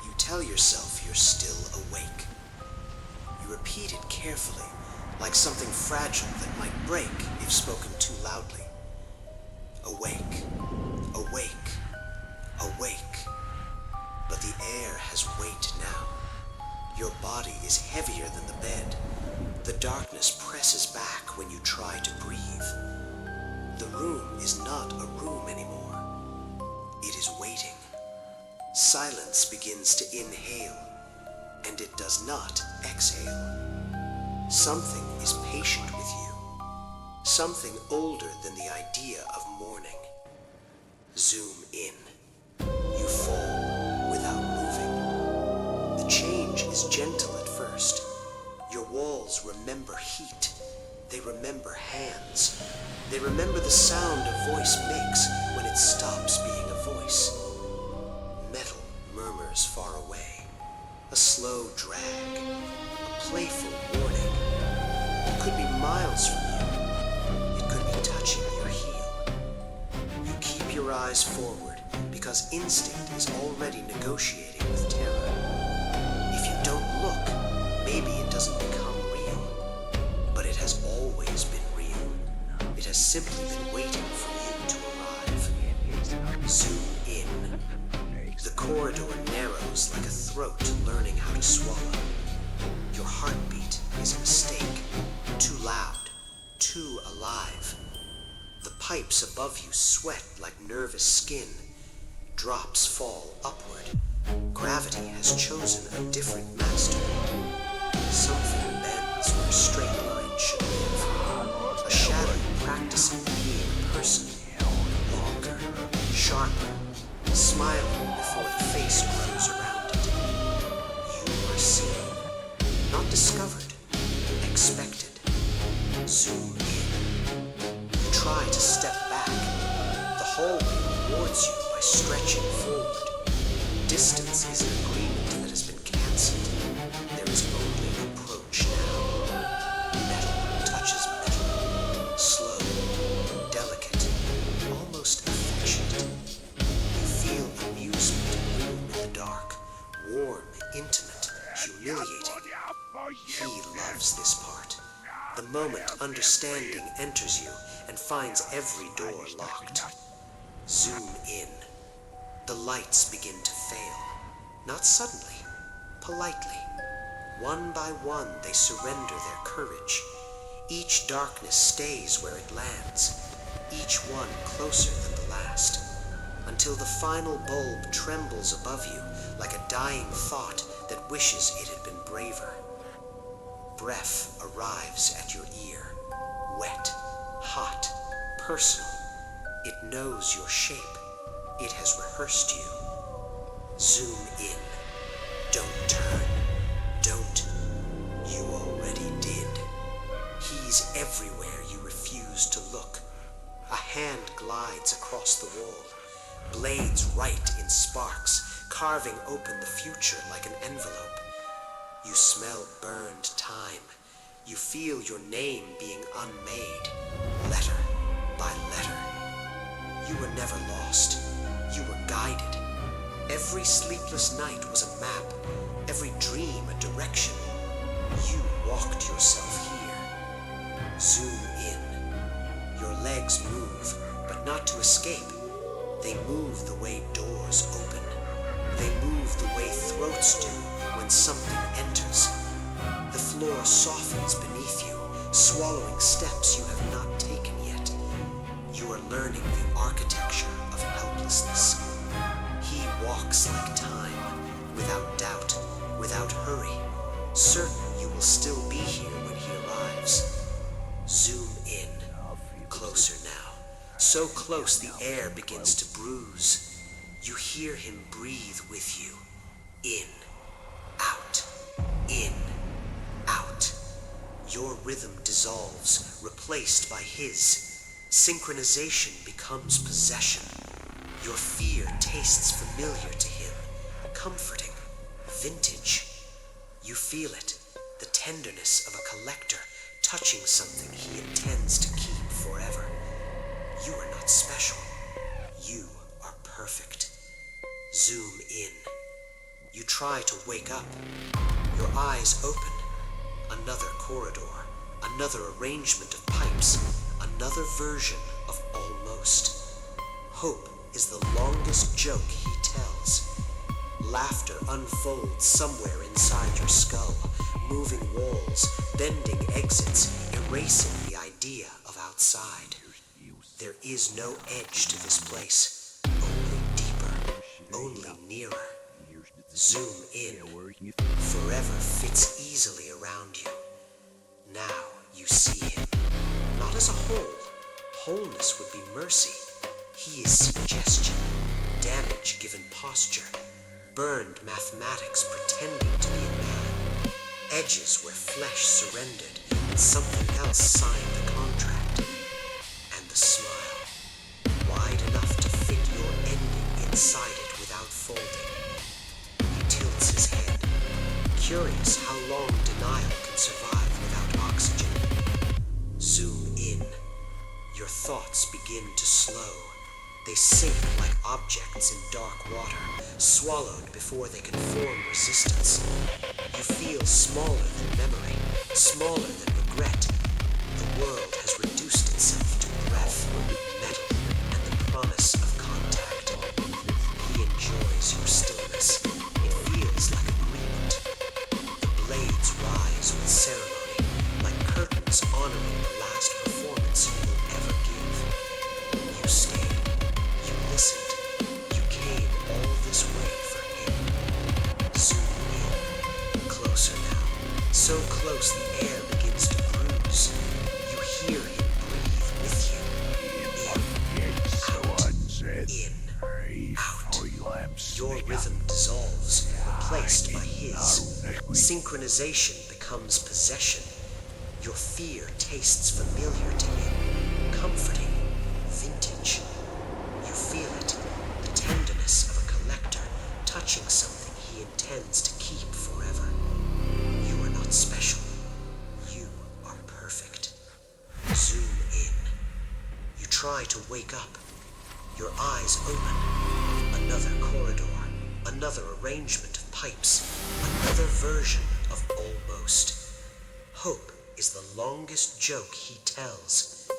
You tell yourself you're still awake. You repeat it carefully, like something fragile that might break if spoken too loudly. Awake, awake, awake. But the air has weight now. Your body is heavier than the bed. The darkness presses back when you try to breathe. The room is not a room anymore. It is waiting. Silence begins to inhale, and it does not exhale. Something is patient with you. Something older than the idea of mourning. Zoom in. You fall without moving. The change is gentle at first. Your walls remember heat. They remember hands. They remember the sound a voice makes when it stops being a voice. Metal murmurs far away. A slow drag. A playful warning. It could be miles from you. It could be touching your heel. You keep your eyes forward because instinct is already negotiating with terror. If you don't look, maybe it doesn't become real. But it has always been real. It has simply been waiting for you to arrive. Zoom in. The corridor narrows like a throat learning how to swallow. Your heartbeat is a mistake. Too loud. Too alive. The pipes above you sweat like nervous skin. Drops fall upward. Gravity has chosen a different master. Something bends where a straight line should live. A shadow practicing being a person. Longer, sharper, smiling before the face grows around it. You are seen, not discovered, expected. Zoom in. You try to step back. The hallway rewards you by stretching forward. Distance is an agreement that has been cancelled. There is only approach now. Metal touches metal. Slow, delicate, almost affectionate. You feel amusement bloom in the dark. Warm, intimate, humiliating. He loves this part. The moment understanding enters you and finds every door locked. Zoom in. The lights begin to fail. Not suddenly, politely. One by one they surrender their courage. Each darkness stays where it lands, each one closer than the last, until the final bulb trembles above you like a dying thought that wishes it had been braver. Breath arrives at your ear, wet, hot, personal. It knows your shape. It has rehearsed you. Zoom in. Don't turn. Don't. You already did. He's everywhere you refuse to look. A hand glides across the wall. Blades right in sparks, carving open the future like an envelope. You smell burned time. You feel your name being unmade, letter by letter. You were never lost. You were guided. Every sleepless night was a map, every dream a direction. You walked yourself here. Zoom in. Your legs move, but not to escape. They move the way doors open. They move the way throats do when something enters. The floor softens beneath you, swallowing steps you have not taken yet. You are learning the architecture of helplessness. He walks like time, without doubt, without hurry, certain you will still be here when he arrives. Zoom in, closer now, so close the air begins to bruise. You hear him breathe with you, in, out, in, out. Your rhythm dissolves, replaced by his. Synchronization becomes possession. Your fear tastes familiar to him, comforting, vintage. You feel it, the tenderness of a collector touching something he intends to keep forever. You are not special. You are perfect. Zoom in. You try to wake up. Your eyes open. Another corridor, another arrangement of pipes, another version of almost. Hope is the longest joke he tells. Laughter unfolds somewhere inside your skull, moving walls, bending exits, erasing the idea of outside. There is no edge to this place, only deeper, only nearer. Zoom in. Forever fits easily around you. Now you see him. Not as a whole. Wholeness would be mercy. He is suggestion, damage given posture, burned mathematics pretending to be a man, edges where flesh surrendered and something else signed the contract. And the smile, wide enough to fit your ending inside it without folding. He tilts his head, curious how long denial can survive without oxygen. Zoom in. Your thoughts begin to slow. They sink like objects in dark water, swallowed before they can form resistance. You feel smaller than memory, smaller than regret. The world has reduced itself to breath, metal, and the promise of contact. He enjoys your stillness. It feels like agreement. The blades rise with ceremony, like curtains honoring the last performance you will ever give. You stayed. You listened. You came all this way for him. Zoom in. Closer now. So close the air begins to bruise. You hear him breathe with you. In. Out. Your rhythm dissolves, replaced by his. Synchronization becomes possession. Your fear tastes familiar to him, comforting, vintage. You feel it, the tenderness of a collector touching something he intends to keep forever. You are not special. You are perfect. Zoom in. You try to wake up. Your eyes open. Another corridor, another arrangement of pipes, another version of almost. Hope is the longest joke he tells.